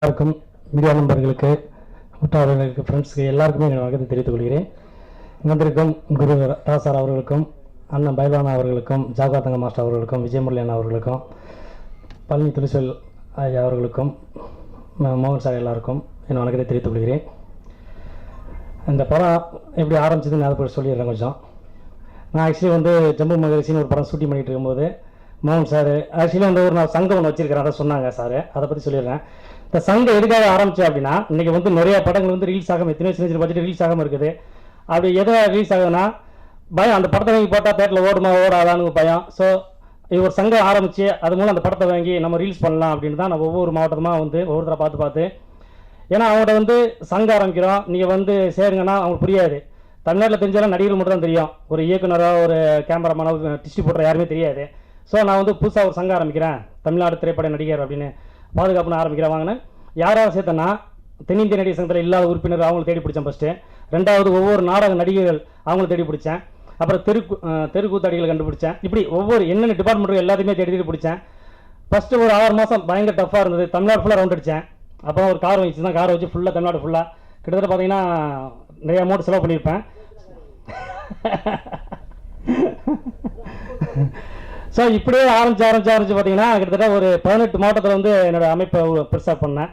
எல்லாருக்கும் மீடியா நண்பர்களுக்கு உற்றார்களுக்கு ஃப்ரெண்ட்ஸுக்கு எல்லாருக்குமே எங்கள் வணக்கத்தை தெரிவித்துக் கொள்கிறேன். வந்திருக்கும் குரு ராசார் அவர்களுக்கும், அண்ணன் பைலானா அவர்களுக்கும், ஜாகாத்தங்க மாஸ்டர் அவர்களுக்கும், விஜயமுரளி அண்ணா அவர்களுக்கும், பழனி துளிசல் ஐயா அவர்களுக்கும், மோகன் சார் எல்லாருக்கும் என் வணக்கத்தை தெரிவித்துக் கொள்கிறேன். இந்த படம் எப்படி ஆரம்பிச்சதுன்னு அதை சொல்லிடுறேன் கொஞ்சம். நான் ஆக்சுவலி வந்து ஜம்பு மகரிஷின்னு ஒரு படம் ஷூட்டிங் பண்ணிகிட்டு இருக்கும்போது மோகன் சார் ஆக்சுவலி வந்து ஒரு நான் சங்கம் ஒன்று வச்சிருக்கிறேன், அதை சொன்னாங்க சார். அதை பற்றி சொல்லிடுறேன். இந்த சங்கம் எதுக்காக ஆரம்பிச்சு அப்படின்னா, இன்றைக்கி வந்து நிறைய படங்கள் வந்து ரிலீஸ் ஆகாமல் எத்தனை சின்ன சின்ன பட்ஜெட் ரிலீஸ் ஆகாமல் இருக்குது. அப்படி எதை ரிலீஸ் ஆகுதுன்னா பயம், அந்த படத்தை வாங்கி போட்டால் தேட்டரில் ஓடுமா ஓடாதான்னு பயம். ஸோ இது ஒரு சங்கம் ஆரம்பித்து அது மூலம் அந்த படத்தை வாங்கி நம்ம ரிலீஸ் பண்ணலாம் அப்படின்னு தான் நான் ஒவ்வொரு மாவட்டமாக வந்து ஒவ்வொருத்தரை பார்த்து ஏன்னா அவங்கள்ட்ட வந்து சங்கம் ஆரம்பிக்கிறோம், நீங்கள் வந்து சேருங்கன்னா அவங்களுக்கு புரியாது. தமிழ்நாட்டில் தெரிஞ்சாலும் நடிகர்கள் மட்டும் தான் தெரியும், ஒரு இயக்குனரோ ஒரு கேமராமேனோ டிஸ்ட்ரிபியூட்டர் யாருமே தெரியாது. ஸோ நான் வந்து புதுசாக ஒரு சங்கம் ஆரம்பிக்கிறேன், தமிழ்நாடு திரைப்பட நடிகர் அப்படின்னு பாதுகாப்புன்னு ஆரம்பிக்கிறேன் வாங்கினேன். யாராவது சேர்த்தனா தென்னிந்திய நடிகர் சங்கத்தில் இல்லாத உறுப்பினர் அவங்களை தேடி பிடிச்சேன் ஃபஸ்ட்டு. ரெண்டாவது ஒவ்வொரு நாடக நடிகர்கள் அவங்கள தேடி பிடிச்சேன். அப்புறம் தெருக்கூத்தாடிகளை கண்டுபிடிச்சேன். இப்படி ஒவ்வொரு என்னென்ன டிபார்ட்மெண்ட்டு எல்லாத்தையுமே தேடி பிடிச்சேன். ஃபஸ்ட்டு ஒரு 6 மாதம் பயங்கர டஃப்பாக இருந்தது. தமிழ்நாடு ஃபுல்லாக ரவுண்ட் அடித்தேன். அப்போ ஒரு கார் வாங்கிச்சு தான், காரை வச்சு ஃபுல்லாக தமிழ்நாடு ஃபுல்லாக கிட்டத்தட்ட பார்த்தீங்கன்னா நிறைய அமௌண்ட் செலவு பண்ணியிருப்பேன். ஸோ இப்படியே ஆரம்பிச்சு பார்த்தீங்கன்னா கிட்டத்தட்ட ஒரு 18 மாவட்டத்தில் வந்து என்னோடய அமைப்பை பெருசாக பண்ணேன்.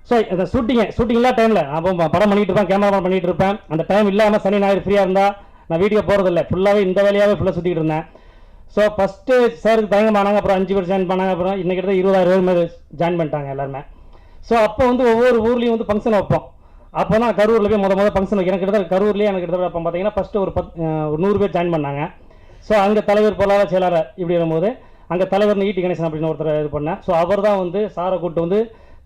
ஸோ இந்த ஷூட்டிங் இல்லாத டைமில் அப்போ படம் பண்ணிகிட்டு இருப்பேன், கேமராமேன் பண்ணிகிட்டு இருப்பேன். அந்த டைம் இல்லாமல் சனி ஞாயிறு ஃப்ரீயாக இருந்தால் நான் வீடியோ போகிறதில்ல, ஃபுல்லாகவே இந்த வேலையாகவே ஃபுல்லாக சுற்றிக்கிட்டு இருந்தேன். ஸோ ஃபஸ்ட்டு சாருக்கு தயங்கமானாங்க, அப்புறம் 5 பேர் ஜாயின் பண்ணாங்க, அப்புறம் இன்றைக்கி கிட்ட 20,000 பேர் மாதிரி ஜாயின் பண்ணிட்டாங்க எல்லாருமே. ஸோ அப்போ வந்து ஒவ்வொரு ஊர்லேயும் வந்து ஃபங்க்ஷன் வைப்போம். அப்போ தான் கரூரில் போய் மொதல் ஃபங்க்ஷன் வைக்கிறேன். கிட்டத்தட்ட கரூர்லேயே எனக்கு கிட்டத்தட்ட அப்போ பார்த்தீங்கன்னா ஃபஸ்ட்டு ஒரு 100 பேர் ஜாயின் பண்ணாங்க. ஸோ அங்கே தலைவர் பொருளாதார செயலாளர் இப்படி வரும்போது அங்கே தலைவர் ஈட்டி கணேசன் அப்படின்னு ஒருத்தர் இது பண்ணேன். ஸோ அவர் தான் வந்து சாரை கூப்பிட்டு வந்து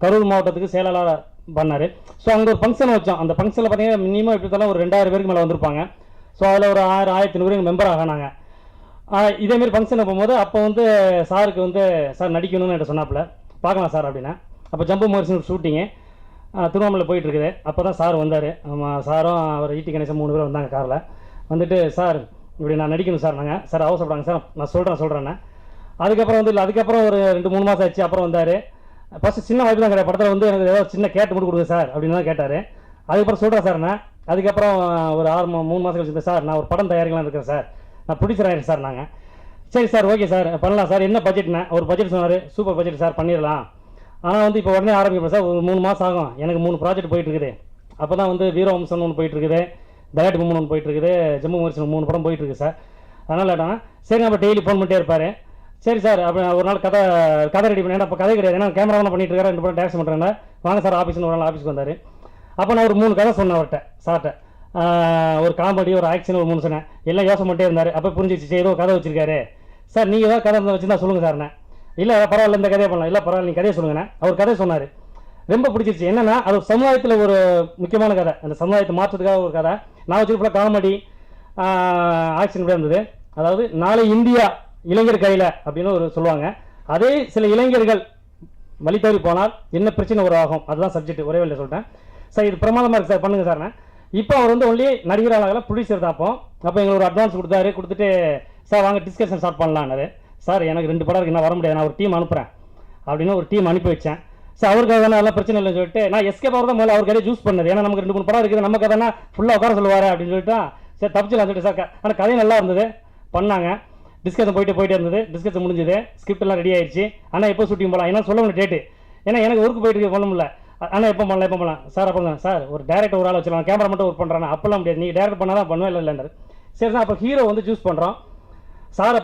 கரூர் மாவட்டத்துக்கு செயலாளராக பண்ணார். ஸோ அங்கே ஒரு ஃபங்க்ஷன் வச்சோம். அந்த ஃபங்க்ஷனில் பார்த்தீங்கன்னா மினிமம் எப்படி இருந்தாலும் ஒரு 2000 பேருக்கு மேலே வந்திருப்பாங்க. ஸோ அதில் ஒரு 1000-1500 எங்கள் மெம்பர் ஆகினாங்க. இதேமாரி ஃபங்க்ஷன் போகும்போது அப்போ வந்து சாருக்கு வந்து சார் நடிக்கணும்னு என்கிட்ட சொன்னாப்புல, பார்க்கலாம் சார் அப்படின்னா. அப்போ ஜம்பு மகரிஷி ஷூட்டிங்கு திருவண்ணாமலை போயிட்டுருக்குது. அப்போ தான் சார் வந்தார். சாரும் அவர் ஈட்டி கணேசன் 3 பேர் வந்தாங்க காரில். வந்துட்டு சார் இப்படி நான் நடிக்கணும் சார். நாங்கள் சார் அவசரப்படாங்க சார், நான் சொல்கிறேன்னு. அதுக்கப்புறம் வந்து இல்லை, அதுக்கப்புறம் ஒரு 2-3 மாதம் ஆச்சு. அப்புறம் வந்தார். ஃபஸ்ட்டு சின்ன வாய்ப்பு தான் கிடையாது படத்தில் வந்து எனக்கு ஏதாவது சின்ன கேட்டு மட்டும் கொடுங்க சார் அப்படின்னு தான் கேட்டார். அதுக்கப்புறம் சொல்கிறேன் சார்ண்ணா. அதுக்கப்புறம் ஒரு 3 மாதம் கழிச்சு சார் நான் ஒரு படம் தயாரிக்கலாம் இருக்கிறேன் சார், நான் பிடிச்சிடறேன் சார். நாங்கள் சரி சார் ஓகே சார் பண்ணலாம் சார், என்ன பட்ஜெட்னா ஒரு பட்ஜெட் சொன்னார். சூப்பர் பட்ஜெட் சார், பண்ணிடலாம். ஆனால் வந்து இப்போ உடனே ஆரம்பிப்பேன் சார், ஒரு 3 மாதம் ஆகும், எனக்கு 3 ப்ராஜெக்ட் போயிட்டுருக்குது. அப்போ தான் வந்து வீரவம்சன் ஒன்று போயிட்டுருக்குது, தயாட்டு பொம்மன் ஒன்று போயிட்டுருக்குது, ஜம்மு மகரிஷி 3 படம் போயிட்டுருக்கு சார். அதனால் ஏன்னா சரி நம்ம டெய்லி ஃபோன் பண்ணிட்டே இருப்பார். சரி சார் அப்போ ஒரு நாள் கதை ரெடி பண்ணேன். அப்போ கதை கிடையாது, ஏன்னா கேமராவும் பண்ணிட்டு இருக்காரு, 2 படம் டேரக்ஷன் பண்ணுறேன். வாங்க சார் ஆஃபீஸ்னு ஒரு நாள் ஆஃபீஸ்க்கு வந்தார். அப்போ நான் ஒரு 3 கதை சொன்னேன் அவர்கிட்ட, சார்கிட்ட. ஒரு காமெடி, ஒரு ஆக்ஷன், ஒரு 3 சொன்னேன். எல்லாம் யோசனை பண்ணிட்டே இருந்தார். அப்போ புரிஞ்சிச்சு ஏதோ கதை வச்சிருக்காரு. சார் நீங்கள் ஏதோ கதை இருந்தால் வச்சுருந்தா சொல்லுங்கள் சார்ண்ணே. இல்லை பரவாயில்ல இந்த கதையை பண்ணலாம். இல்லை பரவாயில்ல நீங்கள் கதையை சொல்லுங்கண்ணே. அவர் கதை சொன்னார், ரொம்ப பிடிச்சிருச்சு. என்னென்னா அது சமுதாயத்தில் ஒரு முக்கியமான கதை, அந்த சமுதாயத்தை மாற்றத்துக்காக ஒரு கதை. நான் வச்சுருப்ப காமெடி ஆக்ஷன் கூட இருந்தது. அதாவது நாளை இந்தியா இளைஞர் கையில் அப்படின்னு ஒரு சொல்லுவாங்க. அதே சில இளைஞர்கள் வழி தவறி போனால் என்ன பிரச்சனை உருவாகும், அதுதான் சப்ஜெக்ட். ஒரே வேலை சொல்லிட்டேன் சார், இது பிரமாதமாக இருக்குது சார், பண்ணுங்கள் சார்ண்ணே. இப்போ அவர் வந்து ஒன்லி நடிகராக ப்ரொடியூசர் தான். அப்போ எங்களுக்கு ஒரு அட்வான்ஸ் கொடுத்துட்டு சார் வாங்க டிஸ்கஷன் ஸ்டார்ட் பண்ணலான்னாரு. சார் எனக்கு 2 படம் இருக்குது, நான் வர முடியாது, நான் ஒரு டீம் அனுப்புகிறேன் அப்படின்னு ஒரு டீம் அனுப்பி வச்சேன். சார் அவருக்காக தானே எல்லாம் பிரச்சனை இல்லைன்னு சொல்லிட்டு நான் எஸ்கே பவர் தான் முதல்ல அவர் கதையை சூஸ் பண்ணது. ஏன்னா நமக்கு 2-3 படம் இருக்குது, நம்ம கதைனா ஃபுல்லாக உட்கார சொல்லுவார் அப்படின்னு சொல்லிட்டு சரி தப்பிச்சிடலாம் சொல்லிட்டு சார். ஆனால் கதையும் நல்லா இருந்தது, பண்ணாங்க. டிஸ்கஷன் போயிட்டே இருந்தது. டிஸ்கஷன் முடிஞ்சது, ஸ்கிரிப்ட் எல்லாம் ரெடி ஆயிடுச்சு. ஆனால் எப்போ ஷூட்டிங் போகலாம் ஏன்னா சொல்ல முடியும் டேட்டு, ஏன்னா எனக்கு ஒர்க்கு போயிட்டு பண்ண முடியல. ஆனால் எப்போ பண்ணலாம் சார். அப்போ சார் ஒரு டேரக்டர் ஒரு ஆள் வச்சுக்கலாம், கேமரா மட்டும் ஒர்க் பண்ணுறாங்க, அப்போல்லாம் முடியாது, நீங்கள் டேரக்டர் பண்ணால் தான் பண்ணுவேன் இல்லைன்றார். சரி சார் அப்போ ஹீரோ வந்து சூஸ் பண்ணுறோம் சார்.